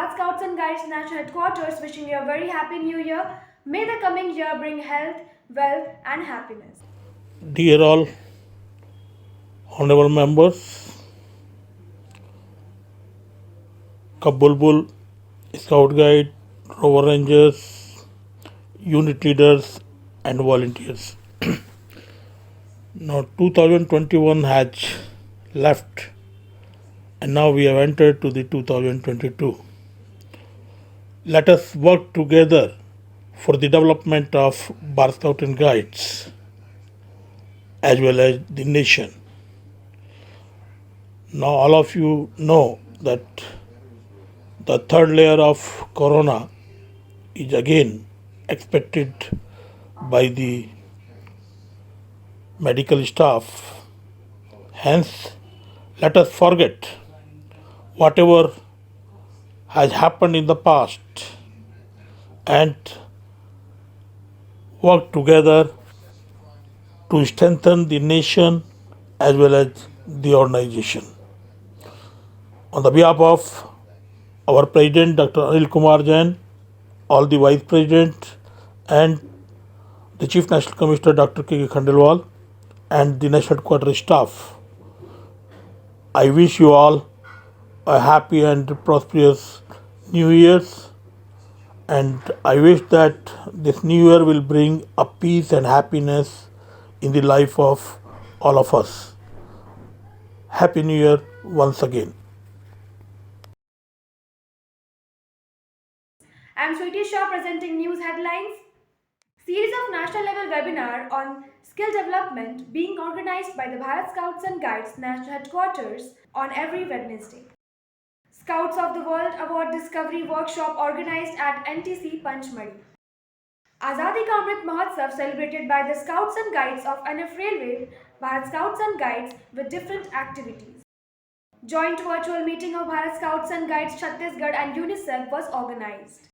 Bharat Scouts and Guides National Headquarters wishing you a very happy new year. May the coming year bring health, wealth, and happiness. Dear all honorable members, Kabulbul, Scout Guide, Rover Rangers, unit leaders, and volunteers. Now 2021 has left, and now we have entered to the 2022. Let us work together for the development of Bharat Scout and Guides as well as the nation. Now all of you know that the third layer of corona is again expected by the medical staff. Hence, let us forget whatever has happened in the past and work together to strengthen the nation as well as the organization. On the behalf of our President Dr. Anil Kumar Jain, all the Vice President and the Chief National Commissioner Dr. K. Khandelwal and the National Headquarters staff, I wish you all a happy and prosperous New Year's, and I wish that this New Year will bring a peace and happiness in the life of all of us. Happy New Year once again. I'm Sweetie Shah presenting news headlines. Series of national level webinar on skill development being organized by the Bharat Scouts and Guides National Headquarters on every Wednesday. Scouts of the World Award Discovery Workshop organized at NTC Panchmadi. Azadi Ka Amrit Mahotsav celebrated by the Scouts and Guides of NF Railway, Bharat Scouts and Guides with different activities. Joint virtual meeting of Bharat Scouts and Guides Chhattisgarh and UNICEF was organized.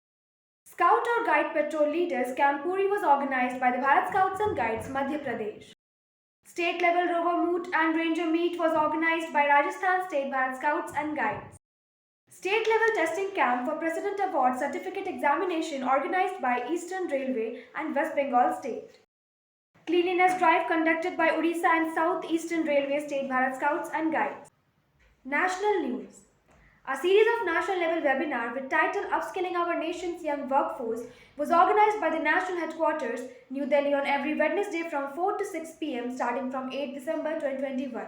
Scout or Guide Patrol Leaders Camp Puri was organized by the Bharat Scouts and Guides Madhya Pradesh. State level Rover Moot and Ranger Meet was organized by Rajasthan State Bharat Scouts and Guides. State level testing camp for President Award Certificate Examination organized by Eastern Railway and West Bengal State. Cleanliness drive conducted by Odisha and South Eastern Railway State Bharat Scouts and Guides. National news. A series of national level webinar with title Upskilling Our Nation's Young Workforce was organized by the National Headquarters, New Delhi on every Wednesday from 4 to 6 p.m. starting from 8 December 2021.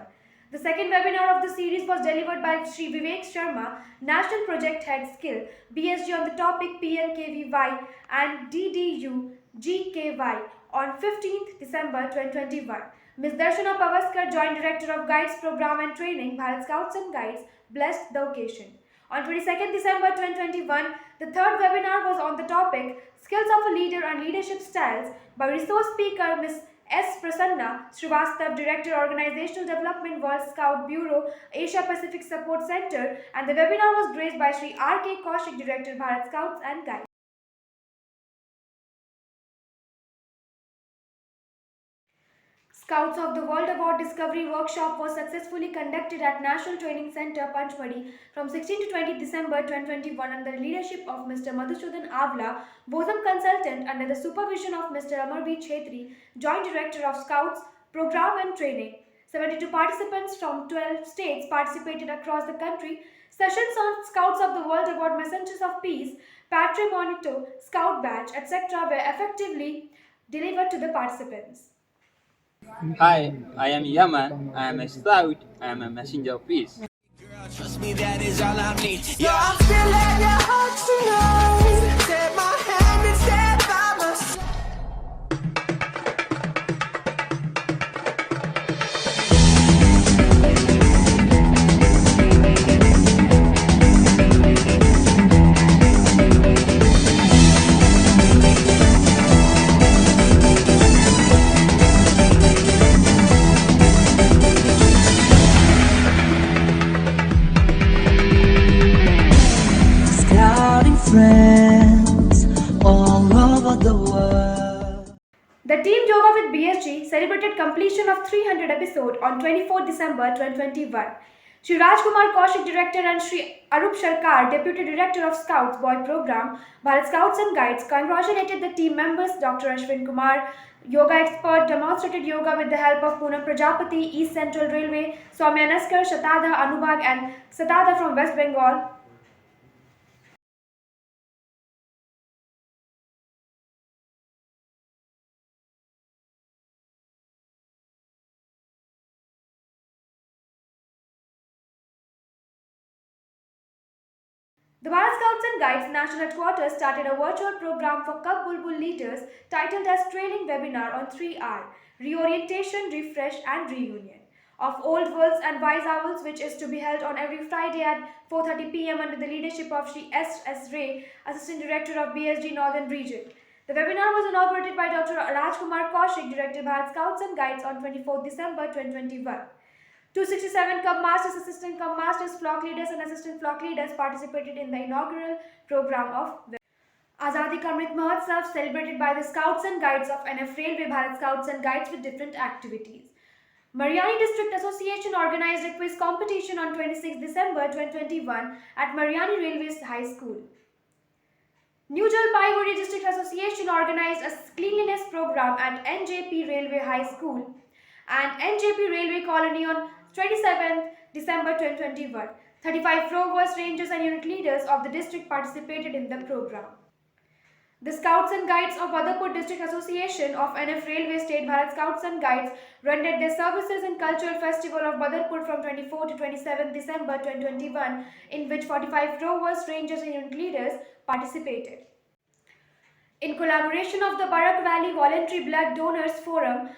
The second webinar of the series was delivered by Sri Vivek Sharma, National Project Head Skill, BSG on the topic PMKVY and DDU GKY on 15th December 2021. Ms. Darshana Pavaskar, Joint Director of Guides Program and Training, Bharat Scouts and Guides, blessed the occasion. On 22nd December 2021, the third webinar was on the topic Skills of a Leader and Leadership Styles by resource speaker Ms. S. Prasanna Srivastav, Director Organizational Development, World Scout Bureau, Asia Pacific Support Center, and the webinar was graced by Sri R. K. Kaushik, Director Bharat Scouts and Guides. Scouts of the World Award Discovery Workshop was successfully conducted at National Training Center, Panchmadi from 16 to 20 December 2021 under the leadership of Mr. Madhusudan Avla, BOSM consultant under the supervision of Mr. Amarveer Chhetri, Joint Director of Scouts, Program and Training. 72 participants from 12 states participated across the country. Sessions on Scouts of the World Award, Messengers of Peace, Patrimonito, Scout Badge, etc. were effectively delivered to the participants. Hi, I am Yaman. I am a scout. I am a messenger of peace. Girl, trust me, that is all I need. So I'm still at your heart tonight. Take my hand and stand by my side. Friends all over the world. The team Yoga with BSG celebrated completion of 300 episode on 24 December 2021. Shri Rajkumar Kaushik, Director, and Shri Arup Sharkar, Deputy Director of Scouts Boy Program, Bharat Scouts and Guides, congratulated the team members. Dr. Ashwin Kumar, yoga expert, demonstrated yoga with the help of Poonam Prajapati, East Central Railway, Soumya Naskar, Shatada Anubag, and Satada from West Bengal. The Bharat Scouts and Guides National Headquarters started a virtual program for Cub Bulbul leaders titled as Training Webinar on 3R, Reorientation, Refresh and Reunion of Old Wolves and Wise Owls, which is to be held on every Friday at 4:30 p.m. under the leadership of Shri S. Ray, Assistant Director of BSG Northern Region. The webinar was inaugurated by Dr. Rajkumar Kaushik, Director Bharat Scouts and Guides on 24 December 2021. 267 Cub Masters, Assistant Cub Masters, Flock Leaders and Assistant Flock Leaders participated in the inaugural program of Azadi Ka Amrit Mahotsav, celebrated by the Scouts and Guides of NF Railway Bharat Scouts and Guides with different activities. Mariani District Association organized a quiz competition on 26 December 2021 at Mariani Railways High School. New Jalpaiguri District Association organized a cleanliness program at NJP Railway High School and NJP Railway Colony on 27 December 2021. 35 rovers, rangers and unit leaders of the district participated in the program. The Scouts and Guides of Badarpur District Association of NF Railway State Bharat Scouts and Guides rendered their services in Cultural Festival of Badarpur from 24 to 27 December 2021, in which 45 rovers, rangers and unit leaders participated. In collaboration of the Barak Valley Voluntary Blood Donors Forum,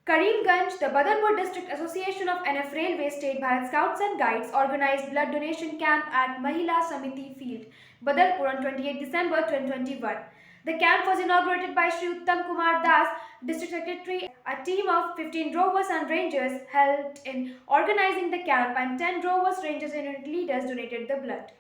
Karimganj, the Badarpur District Association of NF Railway State Bharat Scouts and Guides organized blood donation camp at Mahila Samiti Field, Badarpur on 28 December 2021. The camp was inaugurated by Shri Uttam Kumar Das, District Secretary. A team of 15 rovers and rangers helped in organizing the camp and 10 rovers, rangers and unit leaders donated the blood.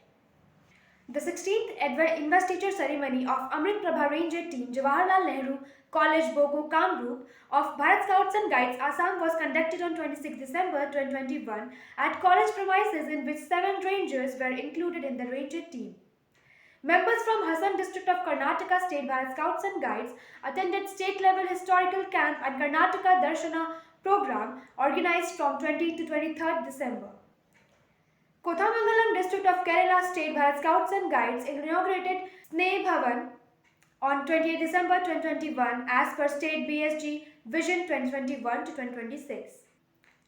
The 16th investiture ceremony of Amrit Prabha Ranger Team Jawaharlal Nehru College Boko Kamrup of Bharat Scouts and Guides Assam was conducted on 26 December 2021 at college premises, in which 7 rangers were included in the ranger team. Members from Hassan district of Karnataka State Bharat Scouts and Guides attended state level historical camp and Karnataka Darshana program organized from 20 to 23rd December. Kothamangalam district of Kerala State Bharat Scouts and Guides inaugurated Sneh Bhavan on 28 December 2021 as per State BSG Vision 2021 to 2026.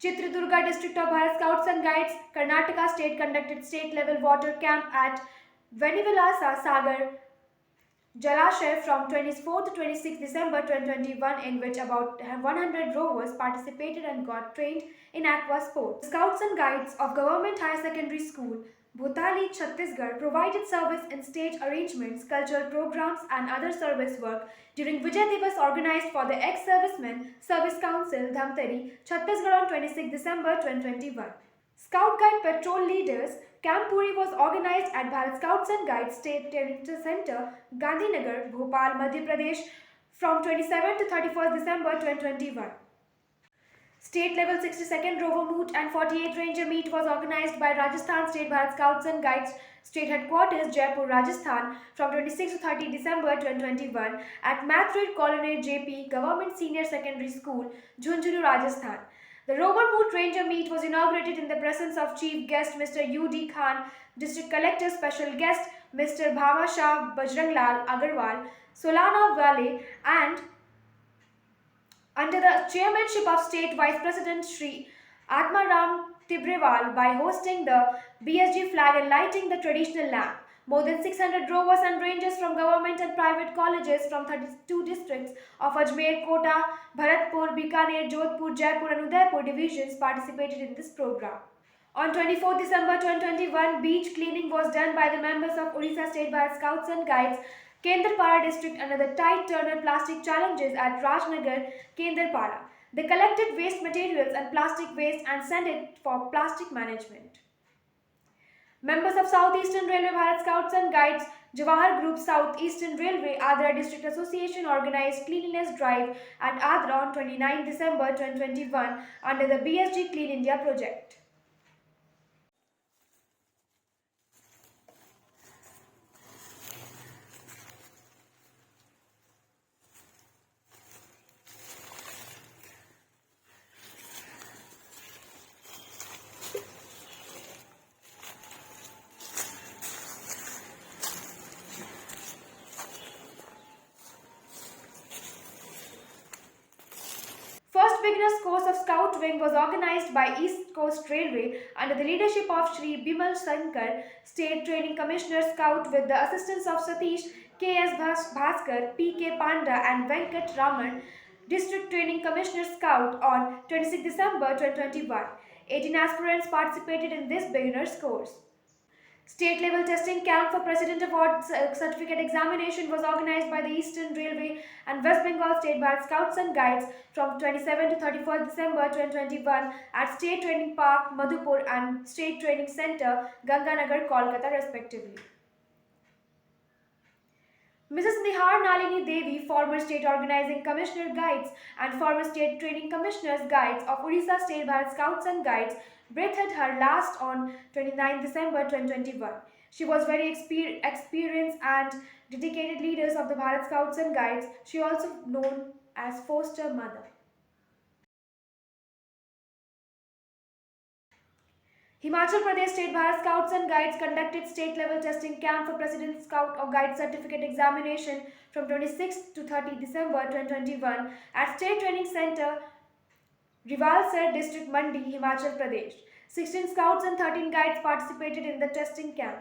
Chitradurga district of Bharat Scouts and Guides, Karnataka State conducted state level water camp at Venivilasa Sagar Jalashay from 24 to 26 December 2021, in which about 100 rovers participated and got trained in aqua sports. Scouts and Guides of Government Higher Secondary School, Bhutali, Chhattisgarh provided service in stage arrangements, cultural programs and other service work during Vijay Divas organized for the Ex-Servicemen Service Council, Dhamtari, Chhattisgarh on 26 December 2021. Scout Guide Patrol Leaders Camp Puri was organized at Bharat Scouts and Guides State Training Center, Gandhinagar, Bhopal, Madhya Pradesh from 27 to 31st December 2021. State level 62nd Rover Moot and 48 Ranger Meet was organized by Rajasthan State Bharat Scouts and Guides State Headquarters, Jaipur, Rajasthan from 26 to 30 December 2021 at Mathrid Colonnade JP Government Senior Secondary School, Jhunjhunu, Rajasthan. The Rover Moot Ranger Meet was inaugurated in the presence of Chief Guest Mr. U.D. Khan, District Collector Special Guest Mr. Bhama Shah Bajranglal Agarwal, Solana Vale, and under the chairmanship of State Vice President Shri Atmaram Tibrewal by hosting the BSG flag and lighting the traditional lamp. More than 600 rovers and rangers from government and private colleges from 32 districts of Ajmer, Kota, Bharatpur, Bikaner, Jodhpur, Jaipur and Udaipur divisions participated in this program. On 24 December 2021, beach cleaning was done by the members of Odisha State Bharat Scouts and Guides, Kendrapara district under the Tide Turner Plastic Challenges at Rajnagar, Kendrapara. They collected waste materials and plastic waste and sent it for plastic management. Members of Southeastern Railway Bharat Scouts and Guides, Jawahar Group Southeastern Railway Adra District Association organized cleanliness drive at Adra on 29 December 2021 under the BSG Clean India project. course of Scout Wing was organized by East Coast Railway under the leadership of Shri Bimal Shankar, State Training Commissioner Scout, with the assistance of Satish K.S. Bhaskar, P.K. Panda, and Venkat Raman, District Training Commissioner Scout, on 26 December 2021. 18 aspirants participated in this beginner's course. State level testing camp for President Award Certificate Examination was organized by the Eastern Railway and West Bengal State Bharat Scouts and Guides from 27 to 31st December 2021 at State Training Park, Madhupur, and State Training Center, Ganganagar, Kolkata, respectively. Mrs. Nihar Nalini Devi, former State Organizing Commissioner Guides and former State Training Commissioners Guides of Odisha State Bharat Scouts and Guides, breathed her last on 29 December 2021. She was very experienced and dedicated leaders of the Bharat Scouts and Guides. She also known as foster mother. Himachal Pradesh State Bharat Scouts and Guides conducted state-level testing camp for President Scout or Guide Certificate Examination from 26 to 30 December 2021 at State Training Center, Rivalsar District, Mandi, Himachal Pradesh. 16 Scouts and 13 Guides participated in the testing camp.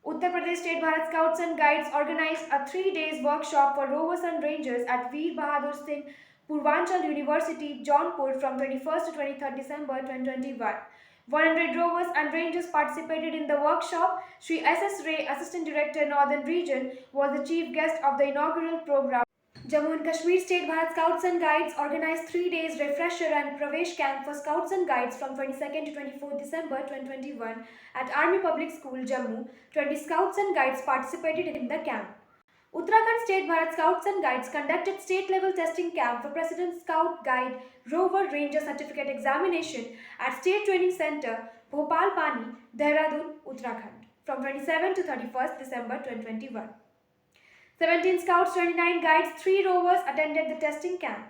Uttar Pradesh State Bharat Scouts and Guides organized a 3-day workshop for rovers and rangers at Veer Bahadur Singh Purvanchal University, Jaunpur from 21st to 23rd December 2021. 100 rovers and rangers participated in the workshop. Sri S.S. Ray, Assistant Director, Northern Region, was the chief guest of the inaugural program. Jammu and Kashmir State Bharat Scouts and Guides organized 3 days refresher and Pravesh camp for Scouts and Guides from 22nd to 24th December 2021 at Army Public School, Jammu. 20 Scouts and Guides participated in the camp. Uttarakhand State Bharat Scouts and Guides conducted state-level testing camp for President Scout Guide Rover Ranger Certificate Examination at State Training Center, Bhopal Pani, Dehradun, Uttarakhand from 27 to 31st December 2021. 17 Scouts, 29 Guides, 3 Rovers attended the testing camp.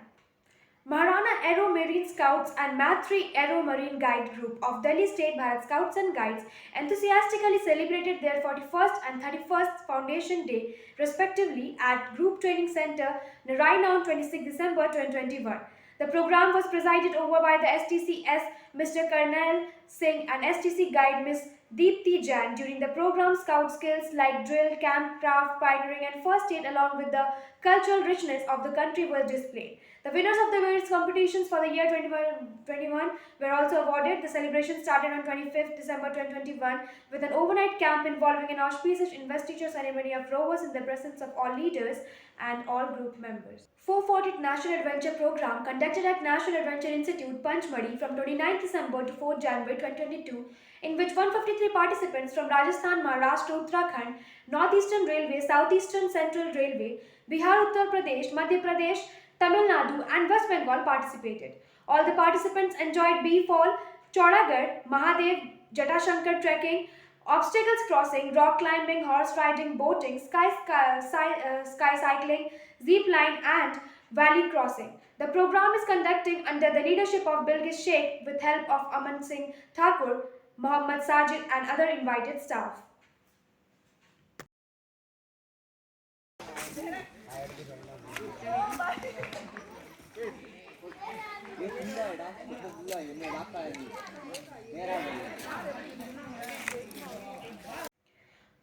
Maharana Aero Marine Scouts and Maitri Aero Marine Guide Group of Delhi State Bharat Scouts and Guides enthusiastically celebrated their 41st and 31st Foundation Day, respectively, at Group Training Center, Naraina on 26 December 2021. The program was presided over by the STCS Mr. Karnail Singh and STC Guide Ms. Deepti Jain. During the program, Scout skills like drill, camp, craft, pioneering, and first aid, along with the cultural richness of the country, were displayed. The winners of the various competitions for the year 2021 were also awarded. The celebration started on 25th December 2021 with an overnight camp involving an auspicious investiture ceremony of rovers in the presence of all leaders and all group members. 440th National Adventure Program conducted at National Adventure Institute, Panchmadi from 29 December to 4 January 2022, in which 153 participants from Rajasthan, Maharashtra, Uttarakhand, Northeastern Railway, Southeastern Central Railway, Bihar, Uttar Pradesh, Madhya Pradesh, Tamil Nadu, and West Bengal participated. All the participants enjoyed bee fall, Chaudhagad, Mahadev, Jatashankar trekking, obstacles crossing, rock climbing, horse riding, boating, sky cycling, zip line, and valley crossing. The program is conducting under the leadership of Bilgis Sheikh with help of Aman Singh Thakur, Muhammad Sajid, and other invited staff.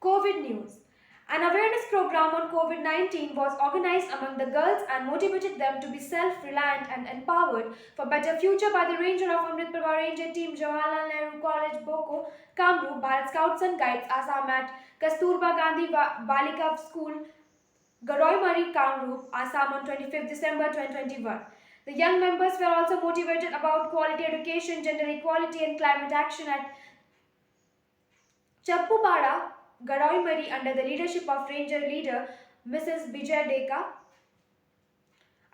COVID news. An awareness program on COVID-19 was organized among the girls and motivated them to be self-reliant and empowered for better future by the Ranger of Amrit Prabha Ranger Team, Jawaharlal Nehru College, Boko, Kamrup, Bharat Scouts and Guides, Assam at Kasturba Gandhi Balika School, Garoimari, Kamrup, Assam on 25th December 2021. The young members were also motivated about quality education, gender equality, and climate action at Chappupada, Garoimari under the leadership of Ranger leader Mrs. Bijay Deka.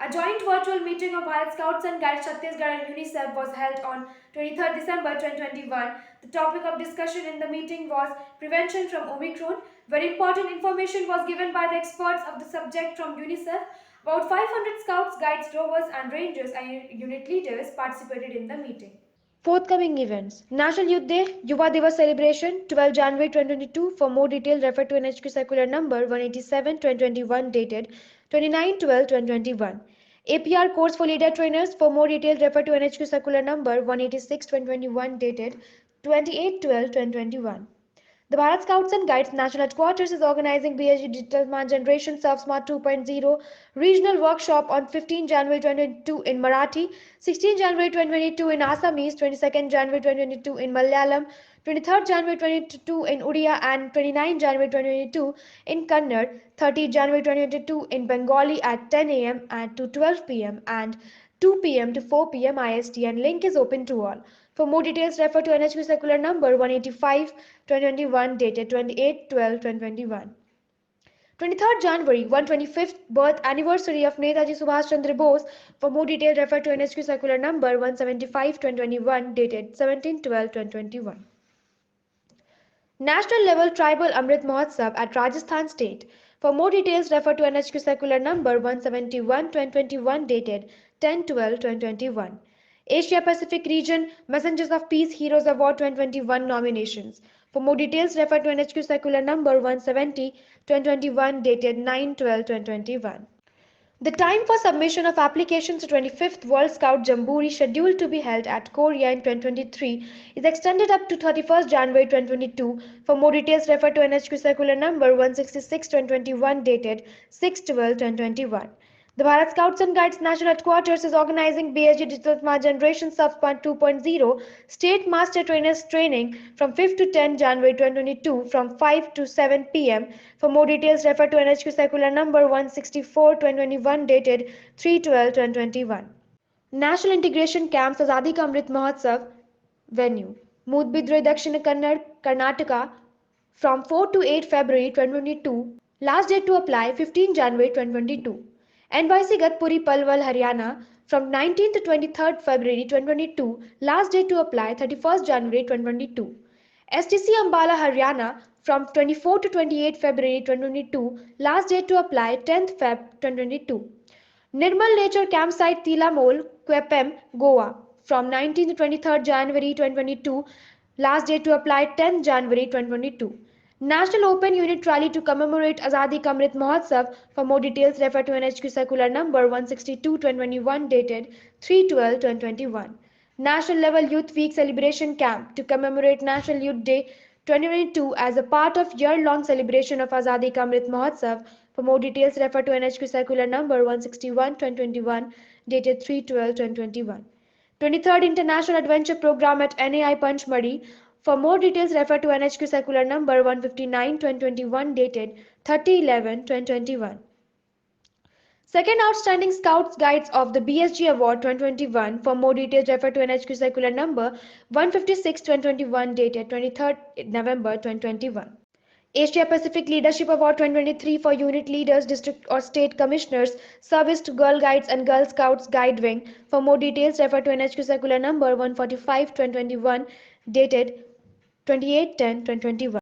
A joint virtual meeting of Bharat Scouts and Guides Chhattisgarh and UNICEF was held on 23rd December 2021. The topic of discussion in the meeting was prevention from Omicron, where important information was given by the experts of the subject from UNICEF. About 500 Scouts, Guides, Rovers, and Rangers and unit leaders participated in the meeting. Forthcoming events: National Youth Day, Yuva Divas celebration, 12 January 2022. For more details, refer to NHQ circular number 187/2021 dated 29/12/2021. APR course for leader trainers. For more details, refer to NHQ circular number 186/2021 dated 28/12/2021. The Bharat Scouts and Guides National Headquarters is organizing BSG Digital Smart Generation Serve Smart 2.0 regional workshop on 15 January 2022 in Marathi, 16 January 2022 in Assamese, 22nd January 2022 in Malayalam, 23rd January 2022 in Odia, and 29 January 2022 in Kannada, 30 January 2022 in Bengali at 10 a.m. and to 12 p.m. and 2 p.m. to 4 p.m. IST, and link is open to all. For more details, refer to NHQ circular number 185/2021 dated 28/12/2021. 23rd January, 125th birth anniversary of Netaji Subhash Chandra Bose. For more details, refer to NHQ circular number 175/2021 dated 17/12/2021. National level Tribal Amrit Mahotsav at Rajasthan State. For more details, refer to NHQ circular number 171/2021 dated 10/12/2021. Asia Pacific Region Messengers of Peace Heroes Award 2021 nominations. For more details, refer to NHQ circular number 170/2021 dated 9/12/2021. The time for submission of applications to 25th World Scout Jamboree scheduled to be held at Korea in 2023 is extended up to 31st January 2022. For more details, refer to NHQ circular number 166/2021 dated 6/12/2021. The Bharat Scouts and Guides National Headquarters is organizing BSG Digital Smart Generation Sub 2.0 State Master Trainers Training from 5th to 10 January 2022 from 5 to 7 p.m. For more details, refer to NHQ circular number 164/2021 dated 3/12/2021. National Integration Camps Azadi Ka Amrit Mahotsav venue Moodbidre, Dakshina Kannada, Karnataka from 4 to 8 February 2022. Last date to apply 15 January 2022. NYC Gatpuri Palwal, Haryana from 19th to 23rd February 2022. Last date to apply 31st January 2022. STC Ambala, Haryana from 24 to 28 February 2022. Last date to apply 10th Feb 2022. Nirmal Nature Campsite Tila Mole, Kwepem, Goa from 19th to 23rd January 2022. Last date to apply 10th January 2022. National Open Unit Rally to commemorate Azadi Ka Amrit Mahotsav. For more details, refer to NHQ circular number 162/2021 dated 3/12/2021. National Level Youth Week Celebration Camp to commemorate National Youth Day 2022 as a part of year-long celebration of Azadi Ka Amrit Mahotsav. For more details, refer to NHQ circular number 161/2021 dated 3/12/2021. 23rd International Adventure Program at NAI Panchmadi. For more details, refer to NHQ circular number 159/2021 dated 30/11/2021. Second Outstanding Scouts Guides of the BSG Award 2021. For more details, refer to NHQ circular number 156/2021 dated 23rd November 2021. Asia Pacific Leadership Award 2023 for unit leaders, district or state commissioners, service to Girl Guides and Girl Scouts Guide Wing. For more details, refer to NHQ circular number 145/2021 dated 28/10/2021.